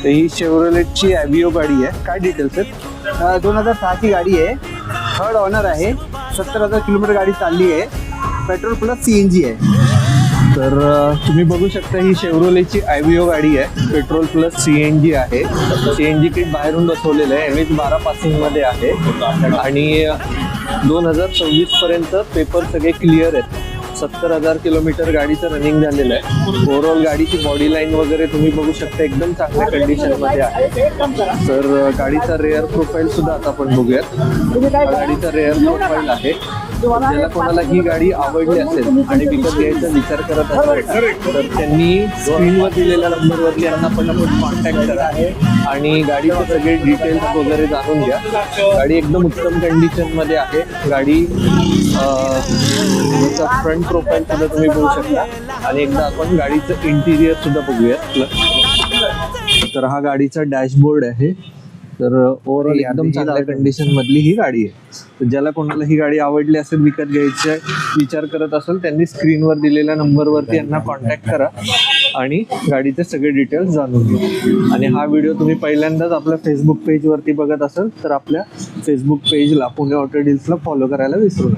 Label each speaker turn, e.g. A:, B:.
A: तर ही शेव्हरोलेटची ॲव्हिओ गाडी आहे. काय डिटेल्स आहेत?
B: 2006 गाडी आहे. थर्ड ऑनर आहे. 70,000 किलोमीटर गाडी चालली आहे. पेट्रोल प्लस CNG आहे.
A: तर तुम्ही बघू शकता ही शेव्हरोलेटची ॲव्हिओ गाडी आहे. पेट्रोल प्लस CNG आहे. CNG किट बाहेरून बसवलेलं आहे. MH12 पासिंगमध्ये आहे आणि 2026 पर्यंत पेपर सगळे क्लिअर आहेत. 70,000 किलोमीटर गाडीचं रनिंग झालेलं आहे. ओव्हरऑल गाडीची बॉडी लाईन वगैरे तुम्ही बघू शकता एकदम चांगल्या कंडिशनमध्ये आहे. तर गाडीचा रेअर प्रोफाईल सुद्धा आता आपण बघूयात. हा गाडीचा रेअर प्रोफाईल आहे. ज्याला कोणाला ही गाडी आवडली असेल आणि विकत घ्यायचा विचार करत असेल तर त्यांनी स्क्रीनवर दिलेल्या नंबरवरती यांना पटापट कॉन्टॅक्ट करा आणि गाडीचे सगळे डिटेल्स वगैरे जाणून घ्या. गाडी एकदम उत्तम कंडिशनमध्ये आहे. गाडी फ्रंट प्रोफाईल सुद्धा तुम्ही बघू शकता आणि एकदा आपण गाडीचं इंटिरियर सुद्धा बघूयात. तर हा गाडीचा डॅशबोर्ड आहे. तर ओव्हरऑल एकदम चांगल्या कंडिशन मधली ही गाडी आहे. तर ज्याला कोणाला ही गाडी आवडली असेल, विकत घ्यायचा विचार करत असेल, त्यांनी स्क्रीनवर दिलेल्या नंबरवरती यांना कॉन्टॅक्ट करा आणि गाडीचे सगळे डिटेल्स जाणून घ्या. आणि हा व्हिडिओ तुम्ही पहिल्यांदाच आपल्या फेसबुक पेजवरती बघत असाल तर आपल्या फेसबुक पेजला पुणे ऑटो डील्सला फॉलो करायला विसरू नका.